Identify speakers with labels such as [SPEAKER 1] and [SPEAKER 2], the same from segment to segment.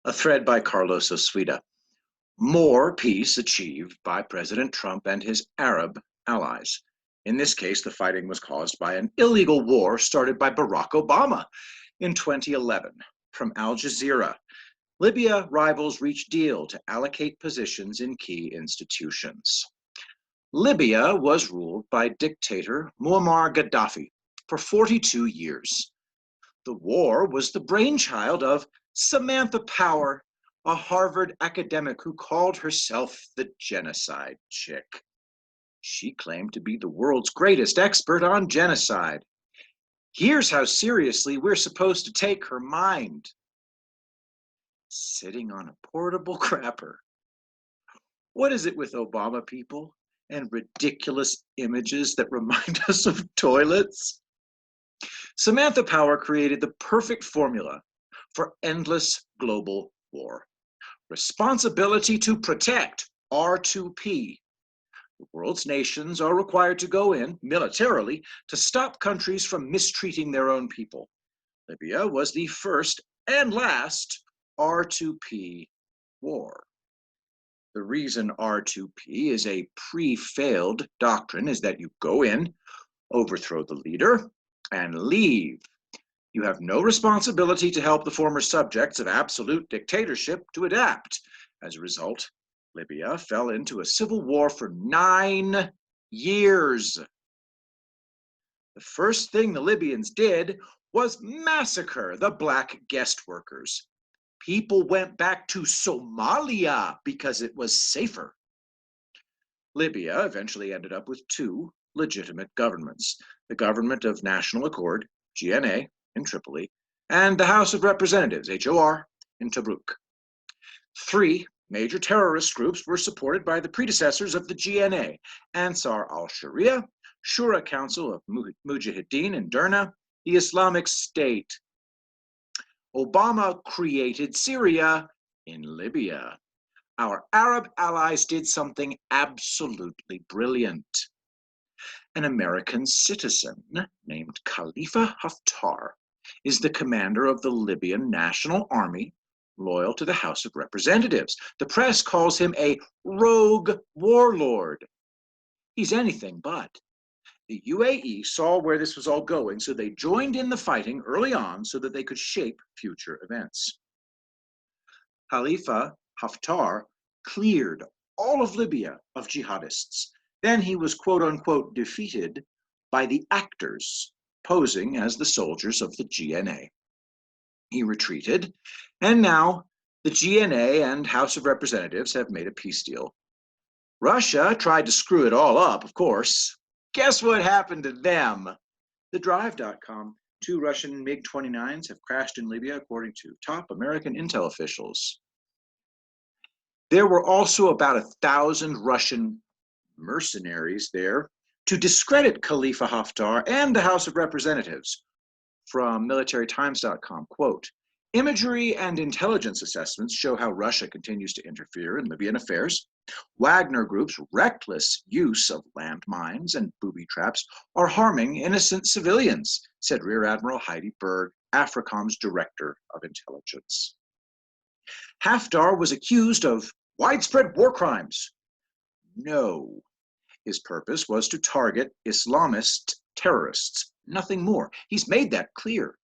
[SPEAKER 1] A thread by Carlos Oswida. More peace achieved by President Trump and his Arab allies. In this case, the fighting was caused by an illegal war started by Barack Obama in 2011. From Al Jazeera, Libya rivals reach deal to allocate positions in key institutions. Libya was ruled by dictator Muammar Gaddafi for 42 years. The war was the brainchild of Samantha Power, a Harvard academic who called herself the genocide chick. She claimed to be the world's greatest expert on genocide. Here's how seriously we're supposed to take her mind. Sitting on a portable crapper. What is it with Obama people and ridiculous images that remind us of toilets? Samantha Power created the perfect formula for endless global war. Responsibility to protect, R2P. The world's nations are required to go in militarily to stop countries from mistreating their own people. Libya was the first and last R2P war. The reason R2P is a pre-failed doctrine is that you go in, overthrow the leader, and leave. You have no responsibility to help the former subjects of absolute dictatorship to adapt. As a result, Libya fell into a civil war for 9 years. The first thing the Libyans did was massacre the black guest workers. People went back to Somalia because it was safer. Libya eventually ended up with 2 legitimate governments: the Government of National Accord, GNA, in Tripoli, and the House of Representatives, HOR, in Tobruk. 3 major terrorist groups were supported by the predecessors of the GNA: Ansar al-Sharia, Shura Council of Mujahideen in Derna, the Islamic State. Obama created Syria in Libya. Our Arab allies did something absolutely brilliant. An American citizen named Khalifa Haftar is the commander of the Libyan National Army, loyal to the House of Representatives. The press calls him a rogue warlord. He's anything but. The UAE saw where this was all going, so they joined in the fighting early on so that they could shape future events. Khalifa Haftar cleared all of Libya of jihadists. Then he was quote-unquote defeated by the actors posing as the soldiers of the GNA. He retreated, and now the GNA and House of Representatives have made a peace deal. Russia tried to screw it all up, of course. Guess what happened to them? TheDrive.com. 2 Russian MiG-29s have crashed in Libya, according to top American intel officials. There were also about 1,000 Russian mercenaries there to discredit Khalifa Haftar and the House of Representatives. From MilitaryTimes.com, quote, imagery and intelligence assessments show how Russia continues to interfere in Libyan affairs. Wagner Group's reckless use of landmines and booby traps are harming innocent civilians, said Rear Admiral Heidi Berg, AFRICOM's director of intelligence. Haftar was accused of widespread war crimes. No. His purpose was to target Islamist terrorists, nothing more. He's made that clear.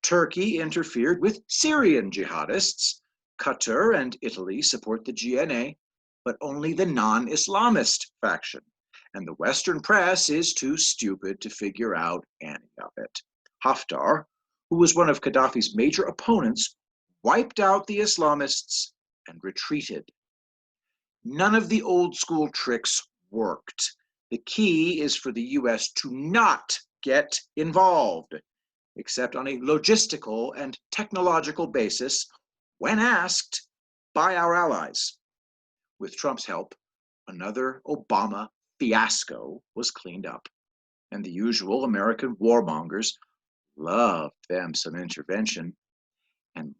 [SPEAKER 1] Turkey interfered with Syrian jihadists. Qatar and Italy support the GNA, but only the non-Islamist faction. And the Western press is too stupid to figure out any of it. Haftar, who was one of Gaddafi's major opponents, wiped out the Islamists and retreated. None of the old school tricks worked. The key is for the US to not get involved, except on a logistical and technological basis when asked by our allies. With Trump's help, another Obama fiasco was cleaned up, and the usual American warmongers loved them some intervention, and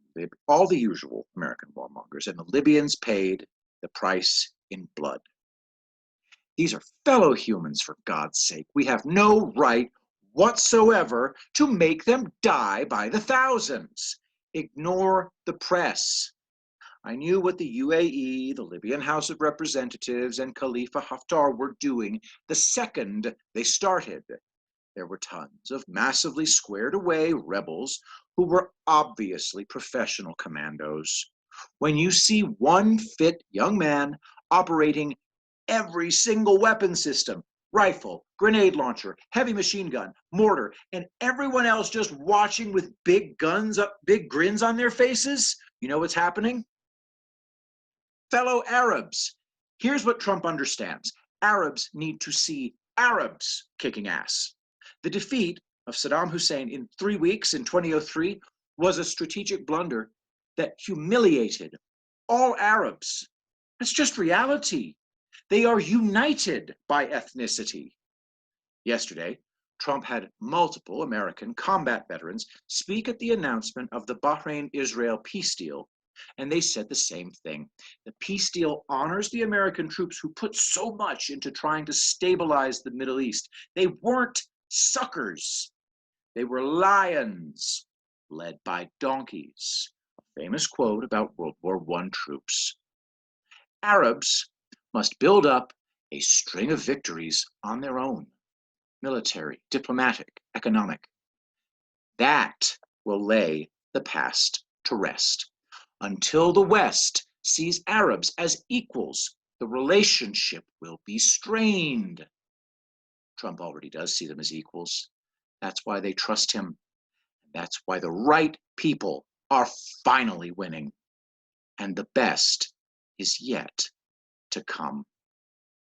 [SPEAKER 1] all the usual American warmongers, and the Libyans paid the price in blood. These are fellow humans, for God's sake. We have no right whatsoever to make them die by the thousands. Ignore the press. I knew what the UAE, the Libyan House of Representatives, and Khalifa Haftar were doing the second they started. There were tons of massively squared away rebels who were obviously professional commandos. When you see one fit young man operating every single weapon system, rifle, grenade launcher, heavy machine gun, mortar, and everyone else just watching with big grins on their faces, you know what's happening? Fellow Arabs, here's what Trump understands. Arabs need to see Arabs kicking ass. The defeat of Saddam Hussein in 3 weeks in 2003 was a strategic blunder that humiliated all Arabs. It's just reality. They are united by ethnicity. Yesterday, Trump had multiple American combat veterans speak at the announcement of the Bahrain-Israel peace deal, and they said the same thing. The peace deal honors the American troops who put so much into trying to stabilize the Middle East. They weren't suckers. They were lions led by donkeys. A famous quote about World War I troops. Arabs must build up a string of victories on their own. Military, diplomatic, economic. That will lay the past to rest. Until the West sees Arabs as equals, the relationship will be strained. Trump already does see them as equals. That's why they trust him. That's why the right people are finally winning. And the best is yet to come.